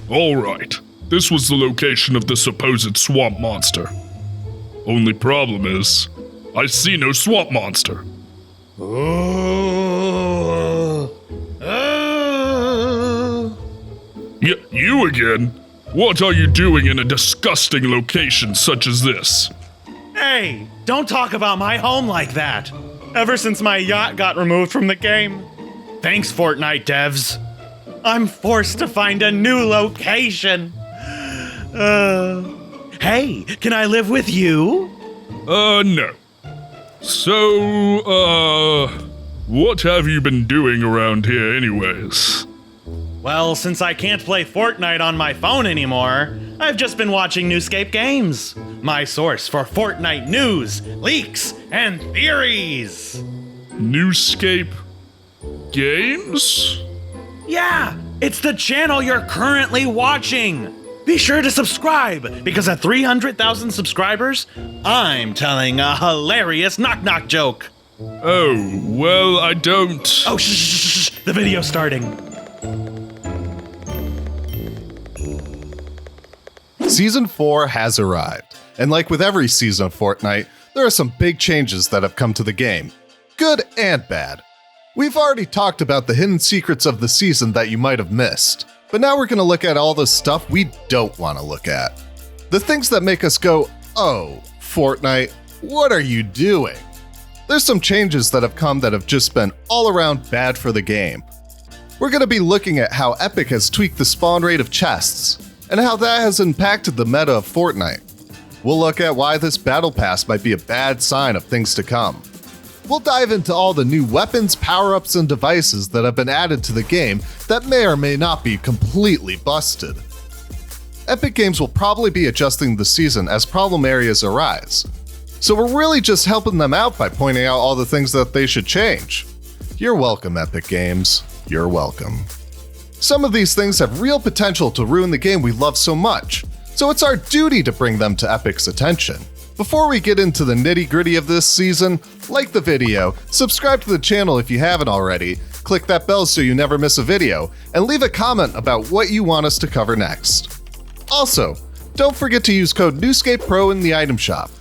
Alright, this was the location of the supposed swamp monster. Only problem is, I see no swamp monster. You again? What are you doing in a disgusting location such as this? Hey, don't talk about my home like that. Ever since my yacht got removed from the game. Thanks, Fortnite devs. I'm forced to find a new location. Hey, can I live with you? No. So, what have you been doing around here anyways? Well, since I can't play Fortnite on my phone anymore, I've just been watching NewScapeGames, my source for Fortnite news, leaks, and theories. NewScapeGames? Yeah, it's the channel you're currently watching. Be sure to subscribe, because at 300,000 subscribers, I'm telling a hilarious knock-knock joke. Oh, well, I don't... Oh, shh, the video's starting. Season 4 has arrived, and like with every season of Fortnite, there are some big changes that have come to the game, good and bad. We've already talked about the hidden secrets of the season that you might have missed, but now we're going to look at all the stuff we don't want to look at. The things that make us go, oh, Fortnite, what are you doing? There's some changes that have come that have just been all around bad for the game. We're going to be looking at how Epic has tweaked the spawn rate of chests, and how that has impacted the meta of Fortnite. We'll look at why this battle pass might be a bad sign of things to come. We'll dive into all the new weapons, power-ups, and devices that have been added to the game that may or may not be completely busted. Epic Games will probably be adjusting the season as problem areas arise, so we're really just helping them out by pointing out all the things that they should change. You're welcome, Epic Games. You're welcome. Some of these things have real potential to ruin the game we love so much, so it's our duty to bring them to Epic's attention. Before we get into the nitty-gritty of this season, like the video, subscribe to the channel if you haven't already, click that bell so you never miss a video, and leave a comment about what you want us to cover next. Also, don't forget to use code NewScapePro in the item shop.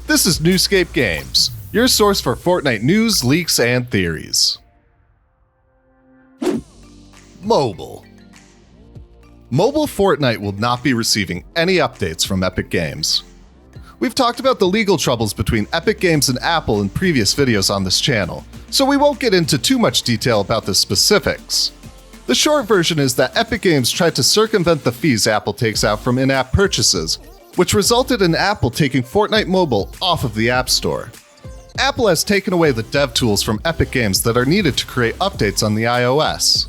This is NewScapeGames, your source for Fortnite news, leaks, and theories. Mobile. Mobile Fortnite will not be receiving any updates from Epic Games. We've talked about the legal troubles between Epic Games and Apple in previous videos on this channel, so we won't get into too much detail about the specifics. The short version is that Epic Games tried to circumvent the fees Apple takes out from in-app purchases, which resulted in Apple taking Fortnite Mobile off of the App Store. Apple has taken away the dev tools from Epic Games that are needed to create updates on the iOS.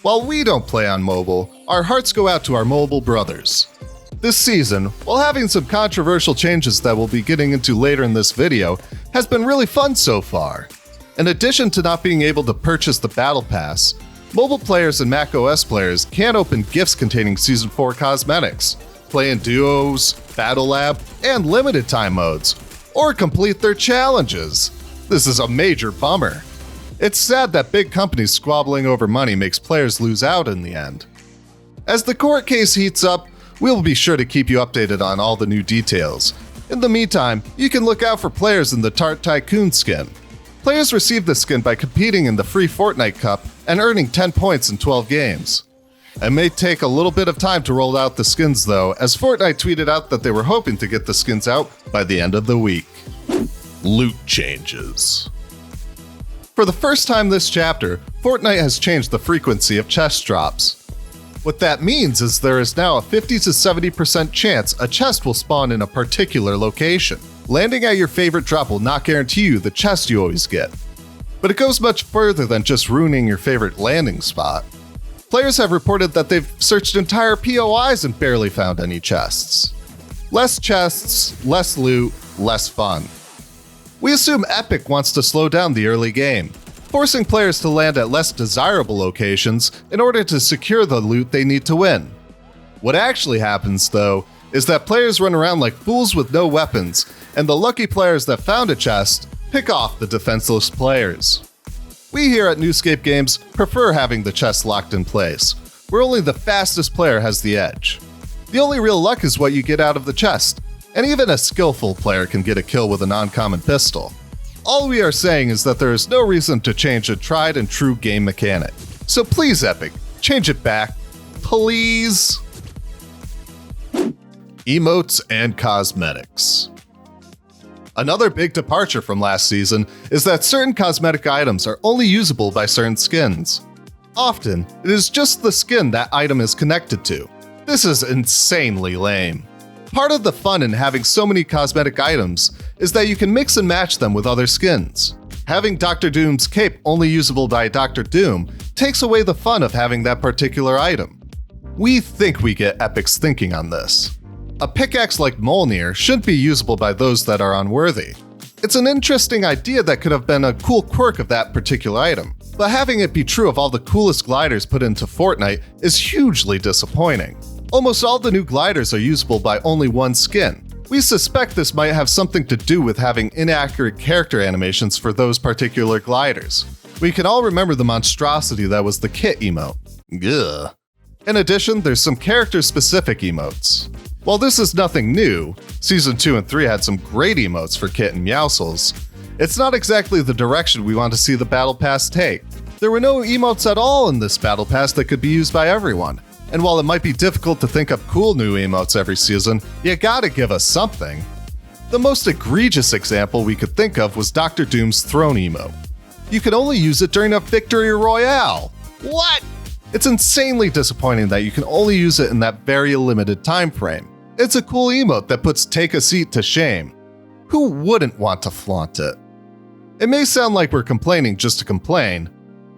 While we don't play on mobile, our hearts go out to our mobile brothers. This season, while having some controversial changes that we'll be getting into later in this video, has been really fun so far. In addition to not being able to purchase the Battle Pass, mobile players and macOS players can open gifts containing Season 4 cosmetics, play in duos, battle lab, and limited time modes, or complete their challenges. This is a major bummer. It's sad that big companies squabbling over money makes players lose out in the end. As the court case heats up, we'll be sure to keep you updated on all the new details. In the meantime, you can look out for players in the Tart Tycoon skin. Players receive this skin by competing in the free Fortnite Cup and earning 10 points in 12 games. It may take a little bit of time to roll out the skins though, as Fortnite tweeted out that they were hoping to get the skins out by the end of the week. Loot changes. For the first time this chapter, Fortnite has changed the frequency of chest drops. What that means is there is now a 50 to 70% chance a chest will spawn in a particular location. Landing at your favorite drop will not guarantee you the chest you always get. But it goes much further than just ruining your favorite landing spot. Players have reported that they've searched entire POIs and barely found any chests. Less chests, less loot, less fun. We assume Epic wants to slow down the early game, forcing players to land at less desirable locations in order to secure the loot they need to win. What actually happens, though, is that players run around like fools with no weapons, and the lucky players that found a chest pick off the defenseless players. We here at NewScapeGames prefer having the chest locked in place, where only the fastest player has the edge. The only real luck is what you get out of the chest, and even a skillful player can get a kill with an uncommon pistol. All we are saying is that there is no reason to change a tried and true game mechanic. So please, Epic, change it back. Please. Emotes and Cosmetics. Another big departure from last season is that certain cosmetic items are only usable by certain skins. Often, it is just the skin that item is connected to. This is insanely lame. Part of the fun in having so many cosmetic items is that you can mix and match them with other skins. Having Dr. Doom's cape only usable by Dr. Doom takes away the fun of having that particular item. We think we get Epic's thinking on this. A pickaxe like Mjolnir shouldn't be usable by those that are unworthy. It's an interesting idea that could have been a cool quirk of that particular item, but having it be true of all the coolest gliders put into Fortnite is hugely disappointing. Almost all the new gliders are usable by only one skin. We suspect this might have something to do with having inaccurate character animations for those particular gliders. We can all remember the monstrosity that was the Kit emote. Ugh. In addition, there's some character-specific emotes. While this is nothing new, Season 2 and 3 had some great emotes for Kit and Meowscles, it's not exactly the direction we want to see the Battle Pass take. There were no emotes at all in this Battle Pass that could be used by everyone, and while it might be difficult to think up cool new emotes every season, you gotta give us something. The most egregious example we could think of was Dr. Doom's throne emote. You could only use it during a victory royale. What? It's insanely disappointing that you can only use it in that very limited time frame. It's a cool emote that puts "take a seat" to shame. Who wouldn't want to flaunt it? It may sound like we're complaining just to complain,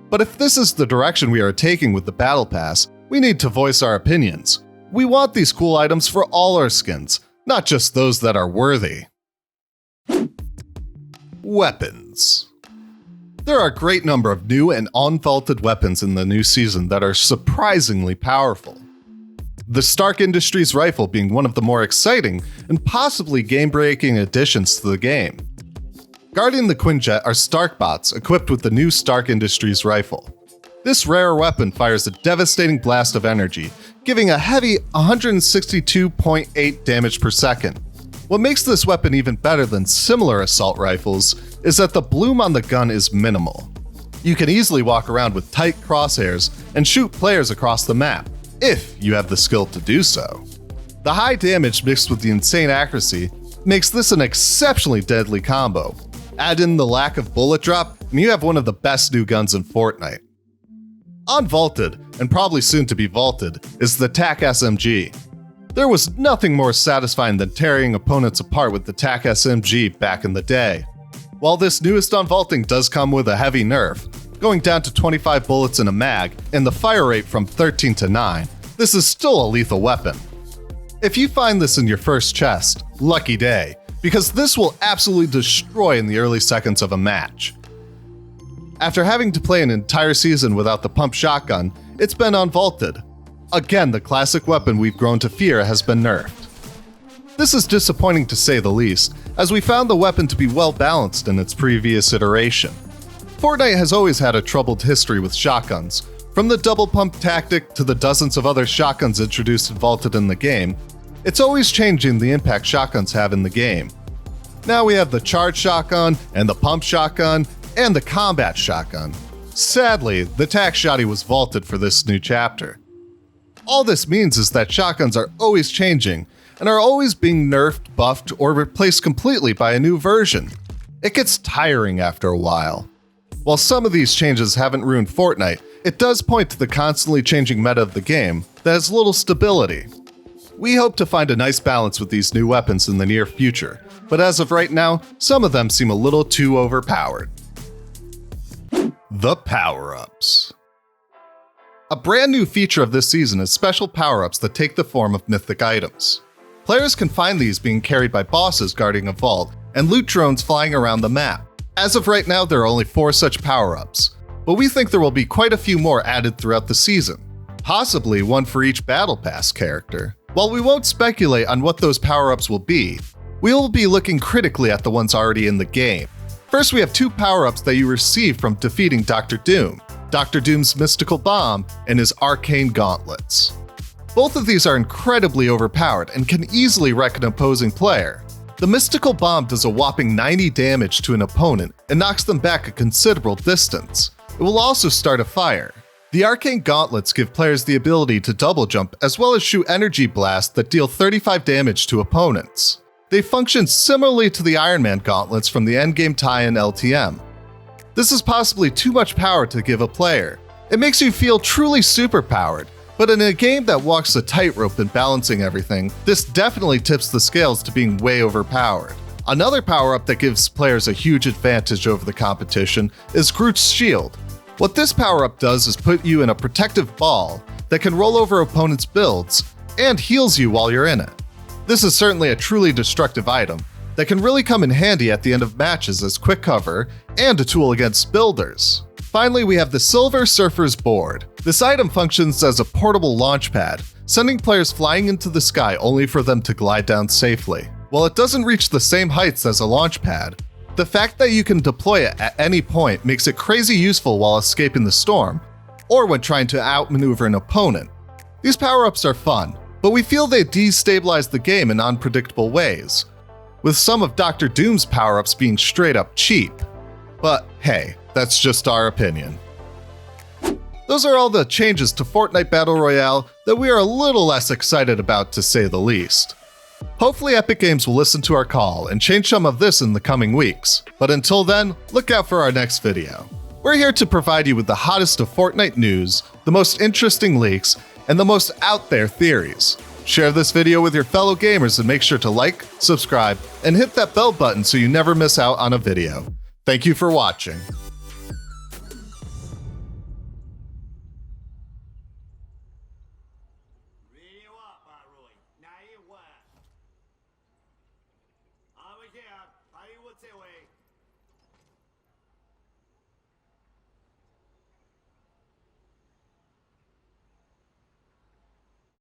but if this is the direction we are taking with the Battle Pass, we need to voice our opinions. We want these cool items for all our skins, not just those that are worthy. Weapons. There are a great number of new and unvaulted weapons in the new season that are surprisingly powerful. The Stark Industries rifle being one of the more exciting and possibly game-breaking additions to the game. Guarding the Quinjet are Stark bots equipped with the new Stark Industries rifle. This rare weapon fires a devastating blast of energy, giving a heavy 162.8 damage per second. What makes this weapon even better than similar assault rifles is that the bloom on the gun is minimal. You can easily walk around with tight crosshairs and shoot players across the map, if you have the skill to do so. The high damage mixed with the insane accuracy makes this an exceptionally deadly combo. Add in the lack of bullet drop, and you have one of the best new guns in Fortnite. Unvaulted, and probably soon to be vaulted, is the TAC SMG. There was nothing more satisfying than tearing opponents apart with the TAC SMG back in the day. While this newest unvaulting does come with a heavy nerf, going down to 25 bullets in a mag, and the fire rate from 13 to 9, this is still a lethal weapon. If you find this in your first chest, lucky day, because this will absolutely destroy in the early seconds of a match. After having to play an entire season without the pump shotgun, it's been unvaulted. Again, the classic weapon we've grown to fear has been nerfed. This is disappointing to say the least, as we found the weapon to be well balanced in its previous iteration. Fortnite has always had a troubled history with shotguns. From the double pump tactic to the dozens of other shotguns introduced and vaulted in the game, it's always changing the impact shotguns have in the game. Now we have the charge shotgun, and the pump shotgun, and the combat shotgun. Sadly, the TAC shotty was vaulted for this new chapter. All this means is that shotguns are always changing, and are always being nerfed, buffed, or replaced completely by a new version. It gets tiring after a while. While some of these changes haven't ruined Fortnite, it does point to the constantly changing meta of the game that has little stability. We hope to find a nice balance with these new weapons in the near future, but as of right now, some of them seem a little too overpowered. The Powerups. A brand new feature of this season is special power-ups that take the form of mythic items. Players can find these being carried by bosses guarding a vault and loot drones flying around the map. As of right now, there are only 4 such power-ups, but we think there will be quite a few more added throughout the season, possibly one for each Battle Pass character. While we won't speculate on what those power-ups will be, we will be looking critically at the ones already in the game. First, we have 2 power-ups that you receive from defeating Dr. Doom. Dr. Doom's mystical bomb, and his arcane gauntlets. Both of these are incredibly overpowered and can easily wreck an opposing player. The mystical bomb does a whopping 90 damage to an opponent and knocks them back a considerable distance. It will also start a fire. The arcane gauntlets give players the ability to double jump as well as shoot energy blasts that deal 35 damage to opponents. They function similarly to the Iron Man gauntlets from the endgame tie-in LTM. This is possibly too much power to give a player. It makes you feel truly superpowered, but in a game that walks a tightrope in balancing everything, this definitely tips the scales to being way overpowered. Another power-up that gives players a huge advantage over the competition is Groot's Shield. What this power-up does is put you in a protective ball that can roll over opponents' builds and heals you while you're in it. This is certainly a truly destructive item that can really come in handy at the end of matches as quick cover and a tool against builders. Finally, we have the Silver Surfer's Board. This item functions as a portable launch pad, sending players flying into the sky only for them to glide down safely. While it doesn't reach the same heights as a launch pad, the fact that you can deploy it at any point makes it crazy useful while escaping the storm, or when trying to outmaneuver an opponent. These power-ups are fun, but we feel they destabilize the game in unpredictable ways, with some of Dr. Doom's power-ups being straight up cheap. But hey, that's just our opinion. Those are all the changes to Fortnite Battle Royale that we are a little less excited about, to say the least. Hopefully Epic Games will listen to our call and change some of this in the coming weeks, but until then, look out for our next video. We're here to provide you with the hottest of Fortnite news, the most interesting leaks, and the most out there theories. Share this video with your fellow gamers and make sure to like, subscribe, and hit that bell button so you never miss out on a video. Thank you for watching. I was there. I will say.